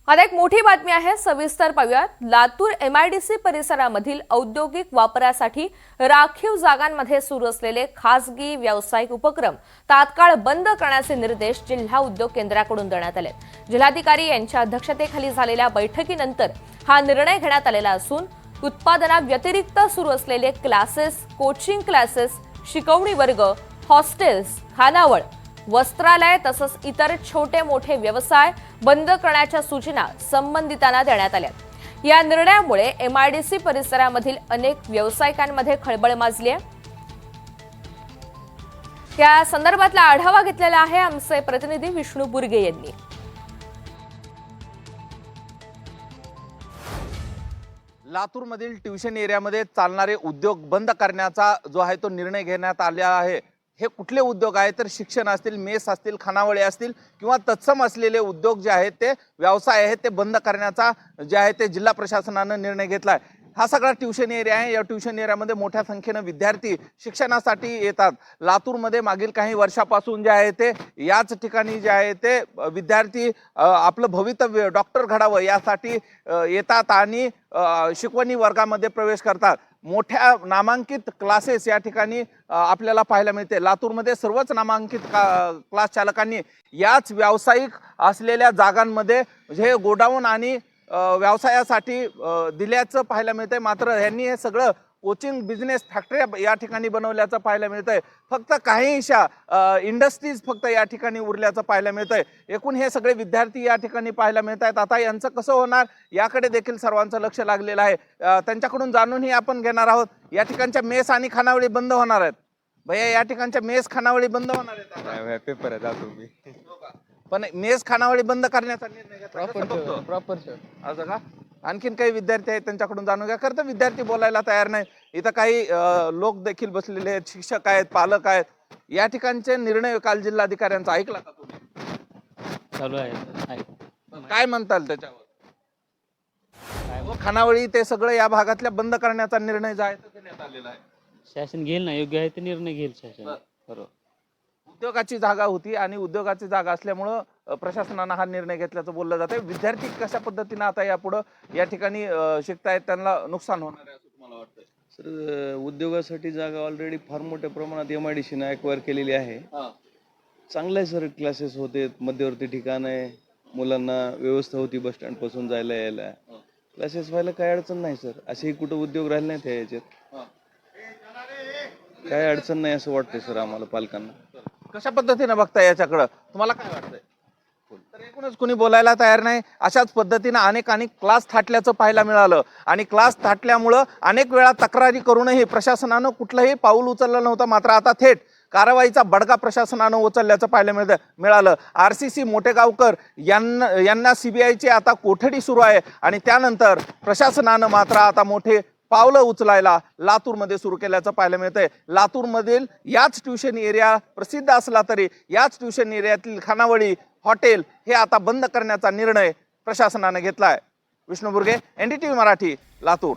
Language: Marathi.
आता एक मोठी बातमी आहे, सविस्तर पाहूयात। लातूर एमआयडीसी परिसरामधील औद्योगिक वापरासाठी राखीव जागांमध्ये सुरू असलेले खासगी व्यावसायिक उपक्रम तात्काळ बंद करण्याचे निर्देश जिल्हा उद्योग केंद्राकडून देण्यात आले। जिल्हाधिकारी यांच्या अध्यक्षतेखाली झालेल्या बैठकीनंतर हा निर्णय घेण्यात आलेला असून उत्पादनाव्यतिरिक्त सुरू असलेले क्लासेस, कोचिंग क्लासेस, शिकवणी वर्ग, हॉस्टेल्स, खानावळ, वस्त्रालय तसंच इतर छोटे मोठे व्यवसाय बंद करण्याच्या सूचना संबंधितांना देण्यात आल्या। या निर्णयामुळे एमआयडीसी परिसरामधील अनेक व्यावसायिकांमध्ये खळबळ माजली आहे। या संदर्भातला आढावा घेतलेला आहे आमचे प्रतिनिधी विष्णू बुर्गे यांनी। लातूरमधील ट्युशन एरियामध्ये चालणारे उद्योग बंद करण्याचा जो आहे तो निर्णय घेण्यात आला आहे। हे कुठले उद्योग आहेत तर शिक्षण असतील, मेस असतील, खानावळी असतील किंवा तत्सम असलेले उद्योग जे आहेत ते व्यवसाय आहेत ते बंद करण्याचा जे आहे ते जिल्हा प्रशासनाने निर्णय घेतलाय। हा सगळा ट्युशन एरिया आहे। या ट्युशन एरियामध्ये मोठ्या संख्येने विद्यार्थी शिक्षणासाठी येतात। लातूरमध्ये मागील काही वर्षापासून जे आहे ते याच ठिकाणी जे आहे ते विद्यार्थी आपलं भवितव्य डॉक्टर घडावं यासाठी येतात आणि शिकवणी वर्गामध्ये प्रवेश करतात। मोठ्या नामांकित क्लासेस या ठिकाणी आपल्याला पाहायला मिळते। लातूरमध्ये सर्वच नामांकित क्लास चालकांनी याच व्यावसायिक असलेल्या जागांमध्ये हे गोडाऊन आणि व्यवसायासाठी दिल्याचं पाहायला मिळतंय। मात्र यांनी हे सगळं कोचिंग बिझनेस फॅक्टऱ्या या ठिकाणी बनवल्याचं पाहायला मिळतंय। फक्त काहीशा इंडस्ट्रीज फक्त या ठिकाणी उरल्याचं पाहायला मिळतंय। एकूण हे सगळे विद्यार्थी या ठिकाणी पाहायला मिळत आहेत। आता यांचं कसं होणार याकडे देखील सर्वांचं लक्ष लागलेलं आहे। त्यांच्याकडून जाणूनही आपण घेणार आहोत। या ठिकाणच्या मेस आणि खानावळी बंद होणार आहेत। भैया, या ठिकाणच्या मेस खानावळी बंद होणार आहेत? पेपर आहे जातो मी। पण मेस खानावळी बंद करण्याचा निर्णय घेतला प्रॉपर असं का? आणखीन काही विद्यार्थी आहेत त्यांच्याकडून जाणून घ्या। खरं तर विद्यार्थी बोलायला तयार नाही। इथं काही लोक देखील बसलेले आहेत, शिक्षक आहेत, पालक आहेत। या ठिकाणचे निर्णय काल जिल्हाधिकाऱ्यांचा ऐकला का तुम्ही? चालू आहे। काय म्हणताल त्याच्यावर? खानावळी ते सगळं या भागातल्या बंद करण्याचा निर्णय जो आहे तो घेण्यात आलेला आहे। शासन घेईल ना, योग्य आहे ते निर्णय घेईल शासन। बरोबर। उद्योगाची जागा होती आणि उद्योगाची जागा असल्यामुळं प्रशासनानं हा निर्णय घेतल्याचं बोललं जातंय। विद्यार्थी कशा पद्धतीनं आता यापुढं या ठिकाणी शिकतायत, त्यांना नुकसान होणार आहे असं तुम्हाला वाटतंय? सर, उद्योगासाठी जागा ऑलरेडी फार मोठ्या प्रमाणात एमआयडीसीने एक्वायर केलेली आहे। चांगलं आहे सर, क्लासेस होते, मध्यवर्ती ठिकाण आहे, मुलांना व्यवस्था होती बस स्टँड पासून जायला यायला। क्लासेस व्हायला काही अडचण नाही सर। असेही कुठं उद्योग राहिले नाहीत याच्यात, काही अडचण नाही असं वाटतंय सर आम्हाला पालकांना। कशा पद्धतीनं बघता याच्याकडं, तुम्हाला काय वाटतंय? तर एकूणच कुणी बोलायला तयार नाही। अशाच पद्धतीनं अनेक क्लास थाटल्याचं पाहायला मिळालं आणि क्लास थाटल्यामुळं अनेक वेळा तक्रारी करूनही प्रशासनानं कुठलंही पाऊल उचललं नव्हतं। मात्र आता थेट कारवाईचा बडगा प्रशासनानं उचलल्याचं पाहायला मिळालं। आरसीसी मोठेगावकर यांना सीबीआयची आता कोठडी सुरू आहे आणि त्यानंतर प्रशासनानं मात्र आता मोठे पावलं उचलायला लातूरमध्ये सुरू केल्याचं पाहायला मिळतंय। लातूरमधील याच ट्युशन एरिया प्रसिद्ध असला तरी याच ट्युशन एरियातील खानावळी, हॉटेल हे आता बंद करण्याचा निर्णय प्रशासनाने घेतलाय। विष्णू बुर्गे, एनडीटीव्ही मराठी, लातूर।